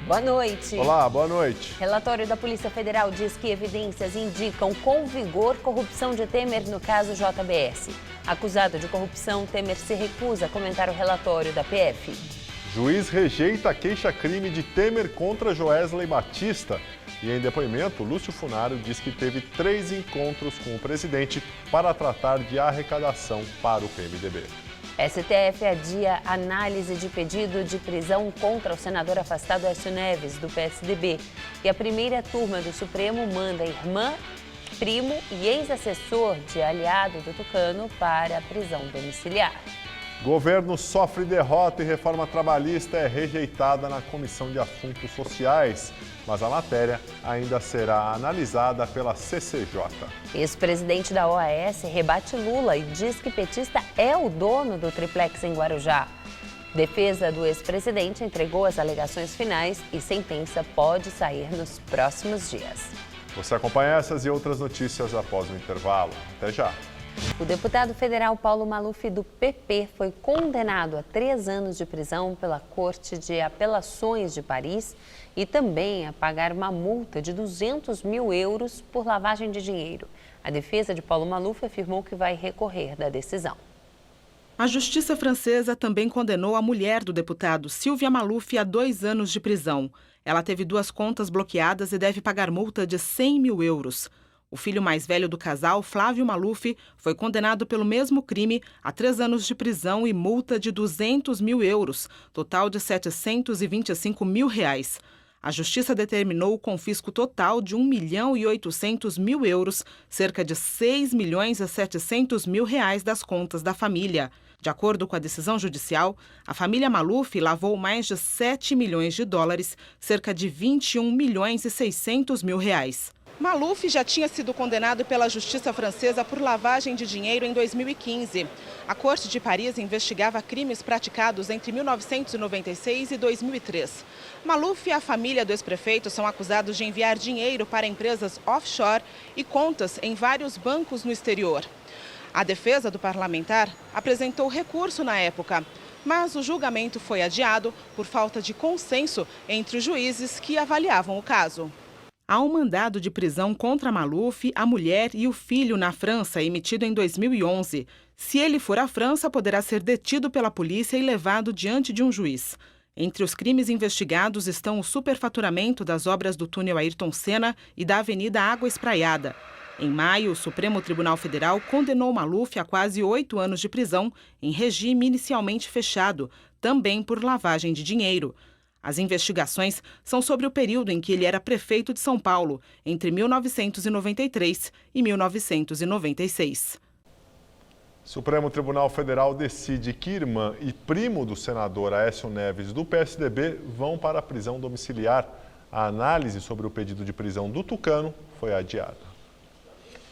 Boa noite. Olá, boa noite. Relatório da Polícia Federal diz que evidências indicam com vigor corrupção de Temer no caso JBS. Acusado de corrupção, Temer se recusa a comentar o relatório da PF. Juiz rejeita a queixa-crime de Temer contra Joesley Batista. E em depoimento, Lúcio Funaro diz que teve 3 encontros com o presidente para tratar de arrecadação para o PMDB. STF adia análise de pedido de prisão contra o senador afastado Aécio Neves, do PSDB. E a primeira turma do Supremo manda irmã, primo e ex-assessor de aliado do Tucano para a prisão domiciliar. Governo sofre derrota e reforma trabalhista é rejeitada na Comissão de Assuntos Sociais, mas a matéria ainda será analisada pela CCJ. Ex-presidente da OAS rebate Lula e diz que petista é o dono do triplex em Guarujá. Defesa do ex-presidente entregou as alegações finais e sentença pode sair nos próximos dias. Você acompanha essas e outras notícias após o intervalo. Até já! O deputado federal Paulo Maluf, do PP, foi condenado a 3 anos de prisão pela Corte de Apelações de Paris e também a pagar uma multa de 200 mil euros por lavagem de dinheiro. A defesa de Paulo Maluf afirmou que vai recorrer da decisão. A justiça francesa também condenou a mulher do deputado, Sylvia Maluf, a 2 anos de prisão. Ela teve 2 contas bloqueadas e deve pagar multa de 100 mil euros. O filho mais velho do casal, Flávio Maluf, foi condenado pelo mesmo crime a 3 anos de prisão e multa de 200 mil euros, total de 725 mil reais. A justiça determinou o confisco total de 1.800.000 euros, cerca de 6 milhões e 700 mil reais das contas da família. De acordo com a decisão judicial, a família Maluf lavou mais de 7 milhões de dólares, cerca de 21 milhões e 600 mil reais. Maluf já tinha sido condenado pela justiça francesa por lavagem de dinheiro em 2015. A Corte de Paris investigava crimes praticados entre 1996 e 2003. Maluf e a família do ex-prefeito são acusados de enviar dinheiro para empresas offshore e contas em vários bancos no exterior. A defesa do parlamentar apresentou recurso na época, mas o julgamento foi adiado por falta de consenso entre os juízes que avaliavam o caso. Há um mandado de prisão contra Maluf, a mulher e o filho na França, emitido em 2011. Se ele for à França, poderá ser detido pela polícia e levado diante de um juiz. Entre os crimes investigados estão o superfaturamento das obras do túnel Ayrton Senna e da Avenida Água Espraiada. Em maio, o Supremo Tribunal Federal condenou Maluf a quase 8 anos de prisão, em regime inicialmente fechado, também por lavagem de dinheiro. As investigações são sobre o período em que ele era prefeito de São Paulo, entre 1993 e 1996. Supremo Tribunal Federal decide que irmã e primo do senador Aécio Neves, do PSDB, vão para a prisão domiciliar. A análise sobre o pedido de prisão do Tucano foi adiada.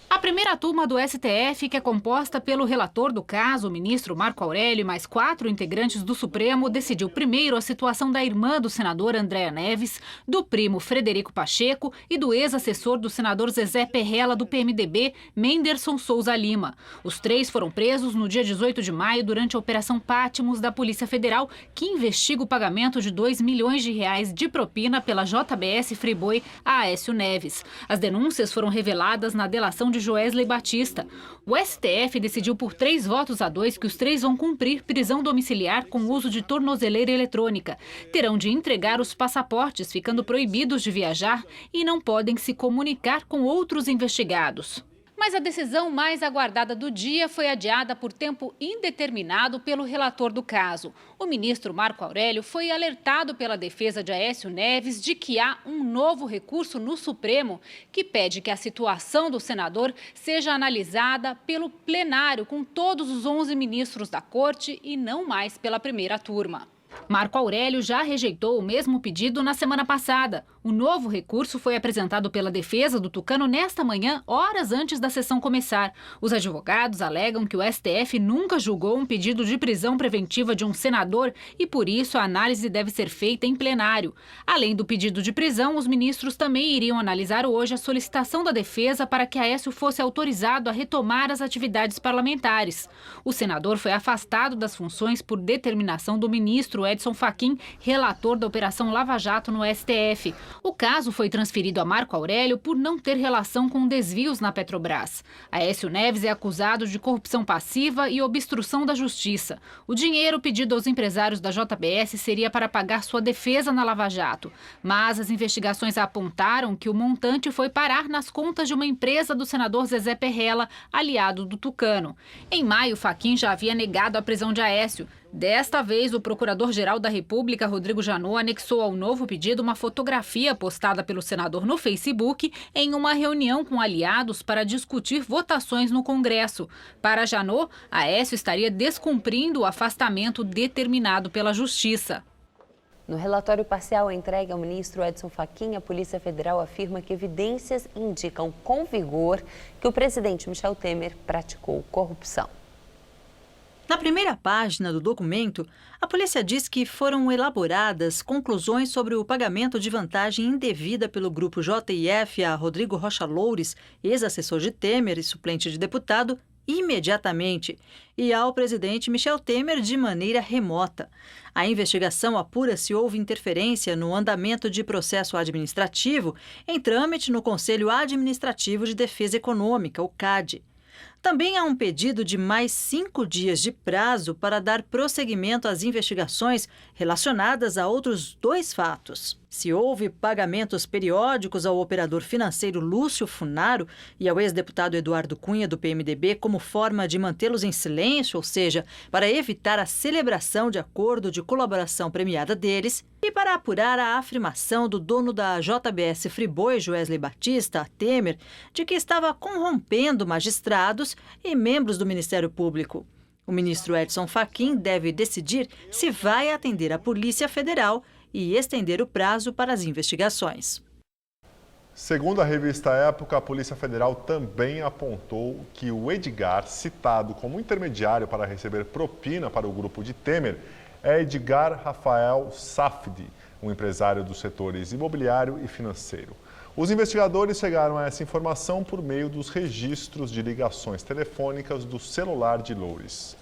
A primeira turma do STF, que é composta pelo relator do caso, o ministro Marco Aurélio, e mais 4 integrantes do Supremo, decidiu primeiro a situação da irmã do senador Andréa Neves, do primo Frederico Pacheco e do ex-assessor do senador Zezé Perrella, do PMDB, Menderson Souza Lima. Os 3 foram presos no dia 18 de maio durante a Operação Patmos da Polícia Federal, que investiga o pagamento de 2 milhões de reais de propina pela JBS Friboi a Aécio Neves. As denúncias foram reveladas na delação de Joesley Batista. O STF decidiu por 3 votos a 2 que os 3 vão cumprir prisão domiciliar com uso de tornozeleira eletrônica. Terão de entregar os passaportes, ficando proibidos de viajar e não podem se comunicar com outros investigados. Mas a decisão mais aguardada do dia foi adiada por tempo indeterminado pelo relator do caso. O ministro Marco Aurélio foi alertado pela defesa de Aécio Neves de que há um novo recurso no Supremo que pede que a situação do senador seja analisada pelo plenário com todos os 11 ministros da Corte e não mais pela primeira turma. Marco Aurélio já rejeitou o mesmo pedido na semana passada. O novo recurso foi apresentado pela defesa do Tucano nesta manhã, horas antes da sessão começar. Os advogados alegam que o STF nunca julgou um pedido de prisão preventiva de um senador e, por isso, a análise deve ser feita em plenário. Além do pedido de prisão, os ministros também iriam analisar hoje a solicitação da defesa para que Aécio fosse autorizado a retomar as atividades parlamentares. O senador foi afastado das funções por determinação do ministro Edson Fachin, relator da Operação Lava Jato no STF. O caso foi transferido a Marco Aurélio por não ter relação com desvios na Petrobras. Aécio Neves é acusado de corrupção passiva e obstrução da justiça. O dinheiro pedido aos empresários da JBS seria para pagar sua defesa na Lava Jato. Mas as investigações apontaram que o montante foi parar nas contas de uma empresa do senador Zezé Perrella, aliado do Tucano. Em maio, Fachin já havia negado a prisão de Aécio. Desta vez, o Procurador-Geral da República, Rodrigo Janot, anexou ao novo pedido uma fotografia postada pelo senador no Facebook em uma reunião com aliados para discutir votações no Congresso. Para Janot, Aécio estaria descumprindo o afastamento determinado pela Justiça. No relatório parcial entregue ao ministro Edson Fachin, a Polícia Federal afirma que evidências indicam com vigor que o presidente Michel Temer praticou corrupção. Na primeira página do documento, a polícia diz que foram elaboradas conclusões sobre o pagamento de vantagem indevida pelo grupo JIF a Rodrigo Rocha Loures, ex-assessor de Temer e suplente de deputado, imediatamente, e ao presidente Michel Temer de maneira remota. A investigação apura se houve interferência no andamento de processo administrativo em trâmite no Conselho Administrativo de Defesa Econômica, o CAD. Também há um pedido de mais 5 dias de prazo para dar prosseguimento às investigações relacionadas a outros 2 fatos. Se houve pagamentos periódicos ao operador financeiro Lúcio Funaro e ao ex-deputado Eduardo Cunha, do PMDB, como forma de mantê-los em silêncio, ou seja, para evitar a celebração de acordo de colaboração premiada deles, e para apurar a afirmação do dono da JBS Friboi, Joesley Batista, Temer, de que estava corrompendo magistrados e membros do Ministério Público. O ministro Edson Fachin deve decidir se vai atender a Polícia Federal e estender o prazo para as investigações. Segundo a revista Época, a Polícia Federal também apontou que o Edgar, citado como intermediário para receber propina para o grupo de Temer, é Edgar Rafael Safdi, um empresário dos setores imobiliário e financeiro. Os investigadores chegaram a essa informação por meio dos registros de ligações telefônicas do celular de Loures.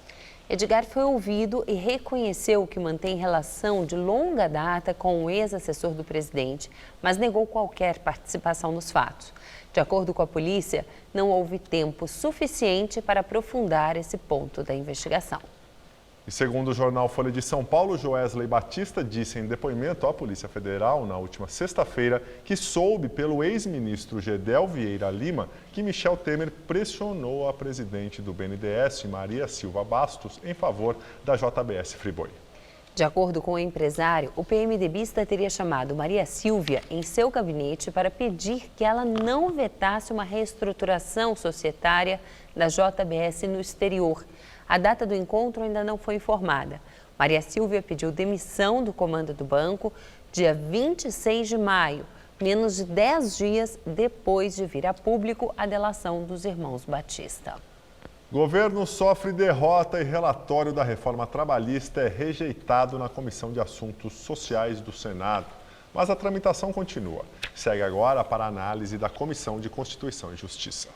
Edgar foi ouvido e reconheceu que mantém relação de longa data com o ex-assessor do presidente, mas negou qualquer participação nos fatos. De acordo com a polícia, não houve tempo suficiente para aprofundar esse ponto da investigação. E segundo o jornal Folha de São Paulo, Joesley Batista disse em depoimento à Polícia Federal, na última sexta-feira, que soube pelo ex-ministro Gedel Vieira Lima que Michel Temer pressionou a presidente do BNDES, Maria Silva Bastos, em favor da JBS Friboi. De acordo com o empresário, o PMDBista teria chamado Maria Silvia em seu gabinete para pedir que ela não vetasse uma reestruturação societária da JBS no exterior. A data do encontro ainda não foi informada. Maria Silvia pediu demissão do comando do banco dia 26 de maio, menos de 10 dias depois de vir a público a delação dos irmãos Batista. Governo sofre derrota e relatório da reforma trabalhista é rejeitado na Comissão de Assuntos Sociais do Senado. Mas a tramitação continua. Segue agora para a análise da Comissão de Constituição e Justiça.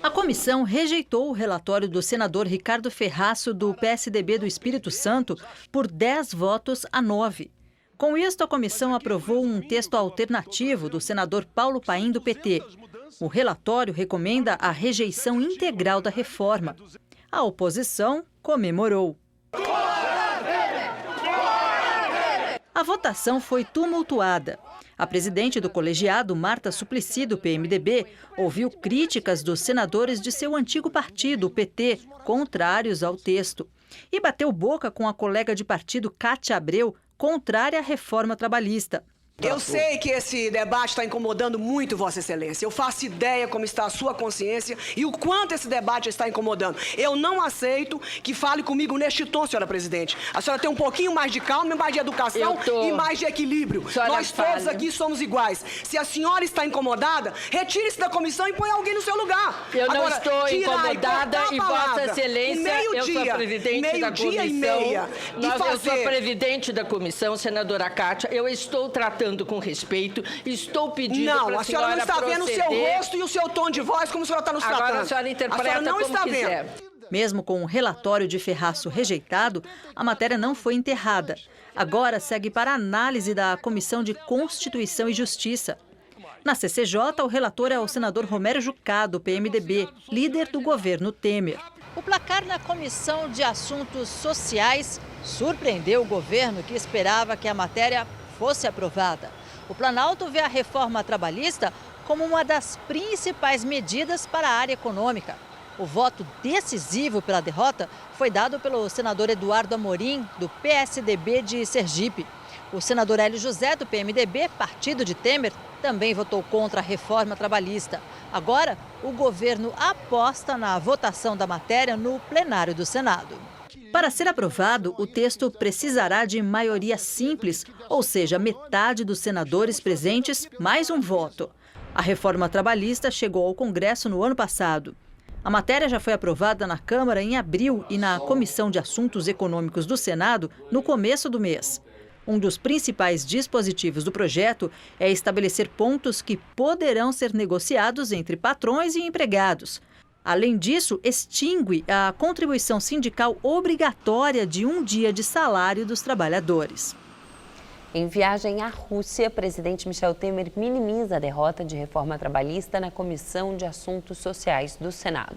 A comissão rejeitou o relatório do senador Ricardo Ferraço, do PSDB do Espírito Santo, por 10 votos a 9. Com isto, a comissão aprovou um texto alternativo do senador Paulo Paim, do PT. O relatório recomenda a rejeição integral da reforma. A oposição comemorou. A votação foi tumultuada. A presidente do colegiado, Marta Suplicy, do PMDB, ouviu críticas dos senadores de seu antigo partido, o PT, contrários ao texto. E bateu boca com a colega de partido, Cátia Abreu, contrária à reforma trabalhista. Eu sei que esse debate está incomodando muito Vossa Excelência. Eu faço ideia como está a sua consciência e o quanto esse debate está incomodando. Eu não aceito que fale comigo neste tom, senhora presidente. A senhora tem um pouquinho mais de calma, mais de educação e mais de equilíbrio. Nós todos aqui somos iguais. Se a senhora está incomodada, retire-se da comissão e põe alguém no seu lugar. Eu não estou incomodada e Vossa Excelência, eu sou a presidente da comissão. Eu sou a presidente da comissão, senadora Cátia. Eu estou tratando com respeito, estou pedindo para a senhora proceder. Não, a senhora não está vendo o seu rosto e o seu tom de voz como a senhora está nos tratando. Agora a senhora interpreta como quiser. Mesmo com o relatório de Ferraço rejeitado, a matéria não foi enterrada. Agora segue para análise da Comissão de Constituição e Justiça. Na CCJ, o relator é o senador Romero Jucá, do PMDB, líder do governo Temer. O placar na Comissão de Assuntos Sociais surpreendeu o governo, que esperava que a matéria fosse aprovada. O Planalto vê a reforma trabalhista como uma das principais medidas para a área econômica. O voto decisivo pela derrota foi dado pelo senador Eduardo Amorim, do PSDB de Sergipe. O senador Hélio José, do PMDB, partido de Temer, também votou contra a reforma trabalhista. Agora, o governo aposta na votação da matéria no plenário do Senado. Para ser aprovado, o texto precisará de maioria simples, ou seja, metade dos senadores presentes mais um voto. A reforma trabalhista chegou ao Congresso no ano passado. A matéria já foi aprovada na Câmara em abril e na Comissão de Assuntos Econômicos do Senado no começo do mês. Um dos principais dispositivos do projeto é estabelecer pontos que poderão ser negociados entre patrões e empregados. Além disso, extingue a contribuição sindical obrigatória de um dia de salário dos trabalhadores. Em viagem à Rússia, o presidente Michel Temer minimiza a derrota de reforma trabalhista na Comissão de Assuntos Sociais do Senado.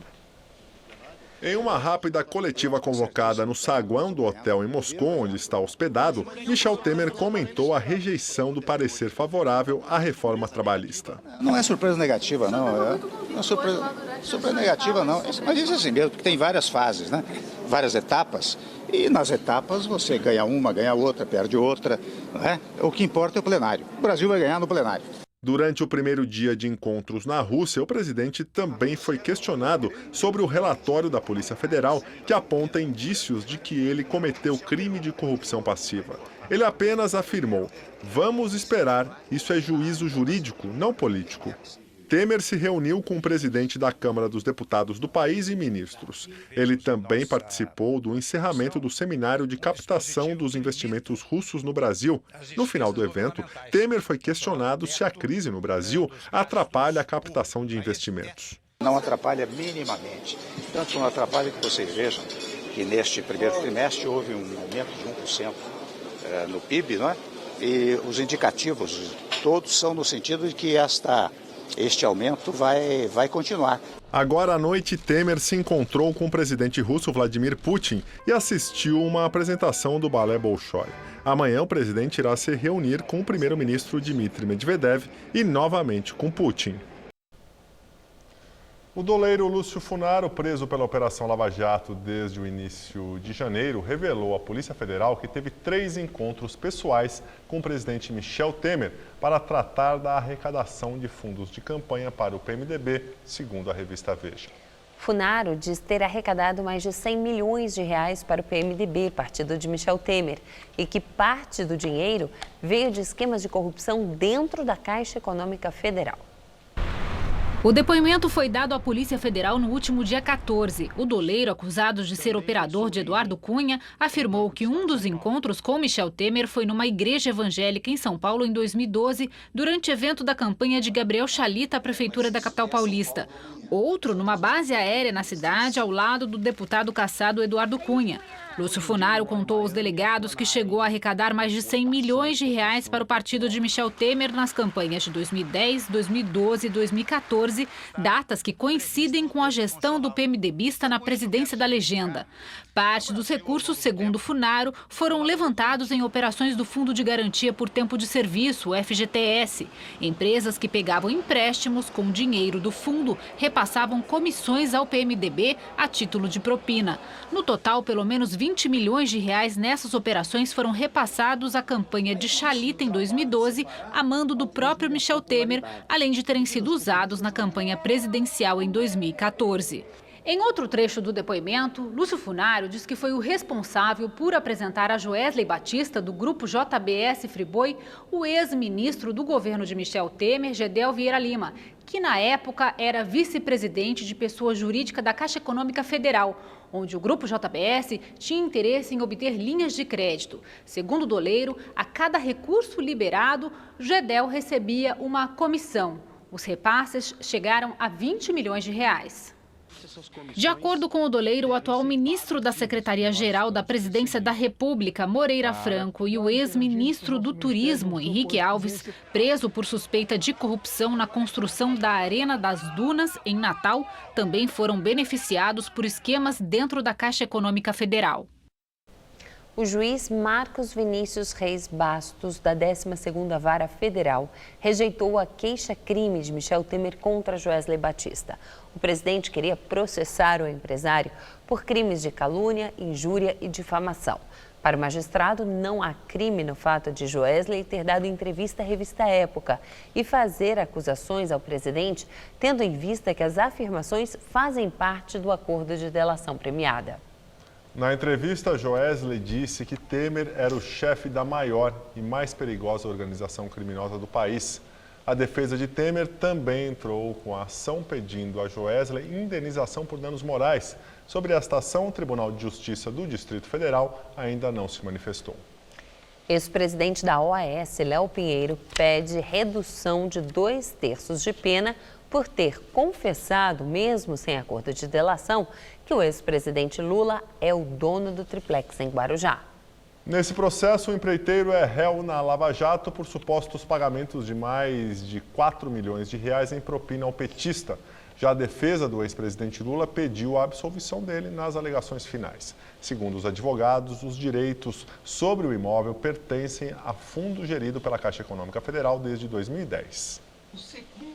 Em uma rápida coletiva convocada no saguão do hotel em Moscou, onde está hospedado, Michel Temer comentou a rejeição do parecer favorável à reforma trabalhista. Não é surpresa negativa, não. Não é surpresa negativa, não. Mas isso é assim mesmo, porque tem várias fases, né? Várias etapas. E nas etapas você ganha uma, ganha outra, perde outra. Não é? O que importa é o plenário. O Brasil vai ganhar no plenário. Durante o primeiro dia de encontros na Rússia, o presidente também foi questionado sobre o relatório da Polícia Federal que aponta indícios de que ele cometeu crime de corrupção passiva. Ele apenas afirmou: "Vamos esperar, isso é juízo jurídico, não político." Temer se reuniu com o presidente da Câmara dos Deputados do país e ministros. Ele também participou do encerramento do seminário de captação dos investimentos russos no Brasil. No final do evento, Temer foi questionado se a crise no Brasil atrapalha a captação de investimentos. Não atrapalha minimamente. Tanto não atrapalha que vocês vejam que neste primeiro trimestre houve um aumento de 1% no PIB, não é? E os indicativos todos são no sentido de que este aumento vai continuar. Agora à noite, Temer se encontrou com o presidente russo Vladimir Putin e assistiu uma apresentação do balé Bolshoi. Amanhã, o presidente irá se reunir com o primeiro-ministro Dmitry Medvedev e novamente com Putin. O doleiro Lúcio Funaro, preso pela Operação Lava Jato desde o início de janeiro, revelou à Polícia Federal que teve 3 encontros pessoais com o presidente Michel Temer para tratar da arrecadação de fundos de campanha para o PMDB, segundo a revista Veja. Funaro diz ter arrecadado mais de 100 milhões de reais para o PMDB, partido de Michel Temer, e que parte do dinheiro veio de esquemas de corrupção dentro da Caixa Econômica Federal. O depoimento foi dado à Polícia Federal no último dia 14. O doleiro, acusado de ser operador de Eduardo Cunha, afirmou que um dos encontros com Michel Temer foi numa igreja evangélica em São Paulo em 2012, durante evento da campanha de Gabriel Chalita à Prefeitura da capital paulista. Outro numa base aérea na cidade, ao lado do deputado cassado Eduardo Cunha. Lúcio Funaro contou aos delegados que chegou a arrecadar mais de 100 milhões de reais para o partido de Michel Temer nas campanhas de 2010, 2012 e 2014, datas que coincidem com a gestão do PMDBista na presidência da legenda. Parte dos recursos, segundo Funaro, foram levantados em operações do Fundo de Garantia por Tempo de Serviço, o FGTS. Empresas que pegavam empréstimos com dinheiro do fundo repassavam comissões ao PMDB a título de propina. No total, pelo menos 20 milhões de reais nessas operações foram repassados à campanha de Chalita em 2012, a mando do próprio Michel Temer, além de terem sido usados na campanha presidencial em 2014. Em outro trecho do depoimento, Lúcio Funaro diz que foi o responsável por apresentar a Joesley Batista, do grupo JBS Friboi, o ex-ministro do governo de Michel Temer, Gedel Vieira Lima, que na época era vice-presidente de pessoa jurídica da Caixa Econômica Federal, onde o grupo JBS tinha interesse em obter linhas de crédito. Segundo o doleiro, a cada recurso liberado, Gedel recebia uma comissão. Os repasses chegaram a 20 milhões de reais. De acordo com o doleiro, o atual ministro da Secretaria-Geral da Presidência da República, Moreira Franco, e o ex-ministro do Turismo, Henrique Alves, preso por suspeita de corrupção na construção da Arena das Dunas, em Natal, também foram beneficiados por esquemas dentro da Caixa Econômica Federal. O juiz Marcos Vinícius Reis Bastos, da 12ª Vara Federal, rejeitou a queixa-crime de Michel Temer contra Joesley Batista. O presidente queria processar o empresário por crimes de calúnia, injúria e difamação. Para o magistrado, não há crime no fato de Joesley ter dado entrevista à revista Época e fazer acusações ao presidente, tendo em vista que as afirmações fazem parte do acordo de delação premiada. Na entrevista, Joesley disse que Temer era o chefe da maior e mais perigosa organização criminosa do país. A defesa de Temer também entrou com a ação pedindo a Joesley indenização por danos morais. Sobre esta ação, o Tribunal de Justiça do Distrito Federal ainda não se manifestou. Ex-presidente da OAS, Léo Pinheiro, pede redução de 2/3 de pena por ter confessado, mesmo sem acordo de delação, que o ex-presidente Lula é o dono do triplex em Guarujá. Nesse processo, o empreiteiro é réu na Lava Jato por supostos pagamentos de mais de 4 milhões de reais em propina ao petista. Já a defesa do ex-presidente Lula pediu a absolvição dele nas alegações finais. Segundo os advogados, os direitos sobre o imóvel pertencem a fundo gerido pela Caixa Econômica Federal desde 2010.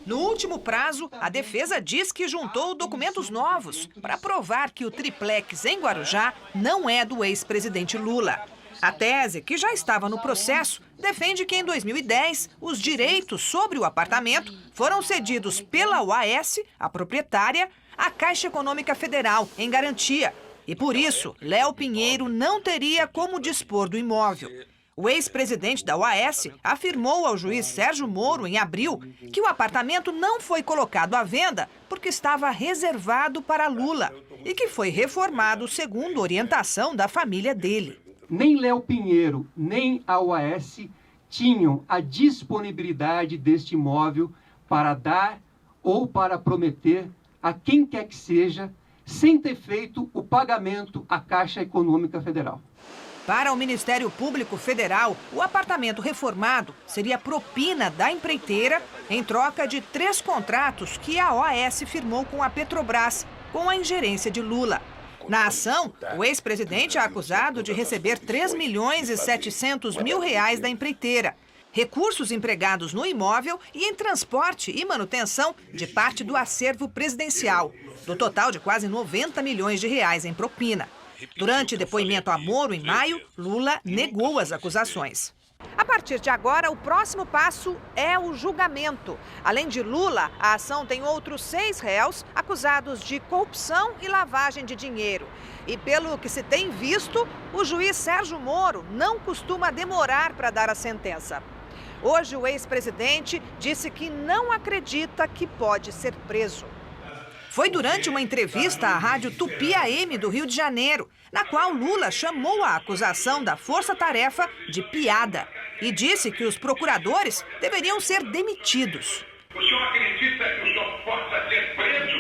No último prazo, a defesa diz que juntou documentos novos para provar que o triplex em Guarujá não é do ex-presidente Lula. A tese, que já estava no processo, defende que em 2010 os direitos sobre o apartamento foram cedidos pela OAS, a proprietária, à Caixa Econômica Federal, em garantia. E por isso, Léo Pinheiro não teria como dispor do imóvel. O ex-presidente da OAS afirmou ao juiz Sérgio Moro, em abril, que o apartamento não foi colocado à venda porque estava reservado para Lula e que foi reformado segundo orientação da família dele. Nem Léo Pinheiro, nem a OAS tinham a disponibilidade deste imóvel para dar ou para prometer a quem quer que seja, sem ter feito o pagamento à Caixa Econômica Federal. Para o Ministério Público Federal, o apartamento reformado seria propina da empreiteira em troca de 3 contratos que a OAS firmou com a Petrobras, com a ingerência de Lula. Na ação, o ex-presidente é acusado de receber 3 milhões e 700 mil reais da empreiteira, recursos empregados no imóvel e em transporte e manutenção de parte do acervo presidencial, do total de quase 90 milhões de reais em propina. Durante depoimento a Moro, em maio, Lula negou as acusações. A partir de agora, o próximo passo é o julgamento. Além de Lula, a ação tem outros 6 réus acusados de corrupção e lavagem de dinheiro. E pelo que se tem visto, o juiz Sérgio Moro não costuma demorar para dar a sentença. Hoje, o ex-presidente disse que não acredita que pode ser preso. Foi durante uma entrevista à rádio Tupi AM do Rio de Janeiro, na qual Lula chamou a acusação da Força Tarefa de piada e disse que os procuradores deveriam ser demitidos. O senhor acredita que o senhor possa ser preso?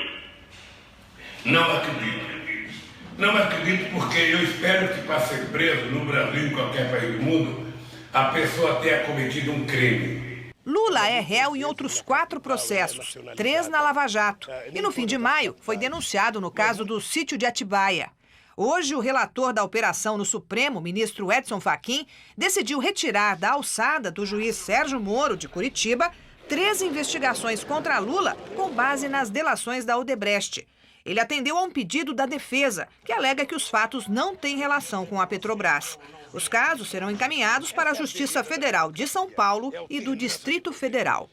Não acredito. Não acredito porque eu espero que para ser preso no Brasil e em qualquer país do mundo, a pessoa tenha cometido um crime. Lula é réu em outros 4 processos, 3 na Lava Jato. E no fim de maio foi denunciado no caso do sítio de Atibaia. Hoje, o relator da operação no Supremo, ministro Edson Fachin, decidiu retirar da alçada do juiz Sérgio Moro, de Curitiba, 3 investigações contra Lula com base nas delações da Odebrecht. Ele atendeu a um pedido da defesa, que alega que os fatos não têm relação com a Petrobras. Os casos serão encaminhados para a Justiça Federal de São Paulo e do Distrito Federal.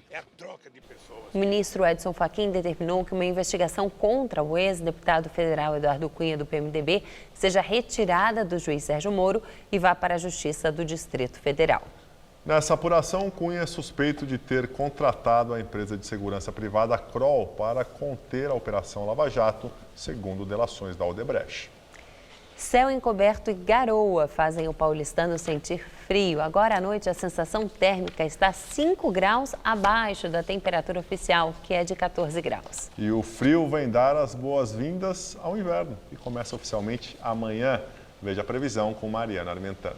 O ministro Edson Fachin determinou que uma investigação contra o ex-deputado federal Eduardo Cunha, do PMDB, seja retirada do juiz Sérgio Moro e vá para a Justiça do Distrito Federal. Nessa apuração, Cunha é suspeito de ter contratado a empresa de segurança privada Kroll para conter a Operação Lava Jato, segundo delações da Odebrecht. Céu encoberto e garoa fazem o paulistano sentir frio. Agora à noite a sensação térmica está 5 graus abaixo da temperatura oficial, que é de 14 graus. E o frio vem dar as boas-vindas ao inverno e começa oficialmente amanhã. Veja a previsão com Mariana Armentano.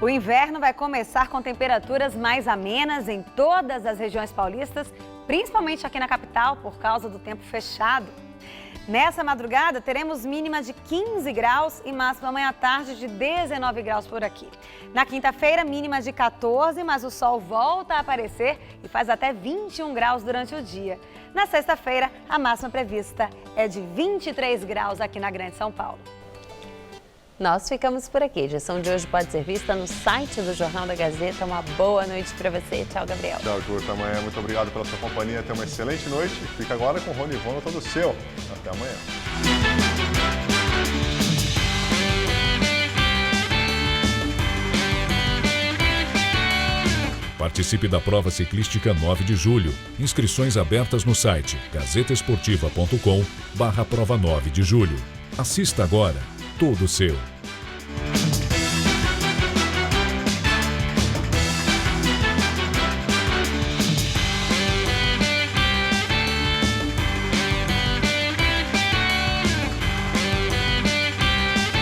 O inverno vai começar com temperaturas mais amenas em todas as regiões paulistas, principalmente aqui na capital, por causa do tempo fechado. Nessa madrugada, teremos mínima de 15 graus e máxima amanhã à tarde de 19 graus por aqui. Na quinta-feira, mínima de 14, mas o sol volta a aparecer e faz até 21 graus durante o dia. Na sexta-feira, a máxima prevista é de 23 graus aqui na Grande São Paulo. Nós ficamos por aqui. A edição de hoje pode ser vista no site do Jornal da Gazeta. Uma boa noite para você. Tchau, Gabriel. Tchau, Ju. Até amanhã. Muito obrigado pela sua companhia. Tenha uma excelente noite. Fica agora com o Rony Vono, todo seu. Até amanhã. Participe da prova ciclística 9 de julho. Inscrições abertas no site gazetaesportiva.com/prova 9 de julho. Assista agora. Todo seu.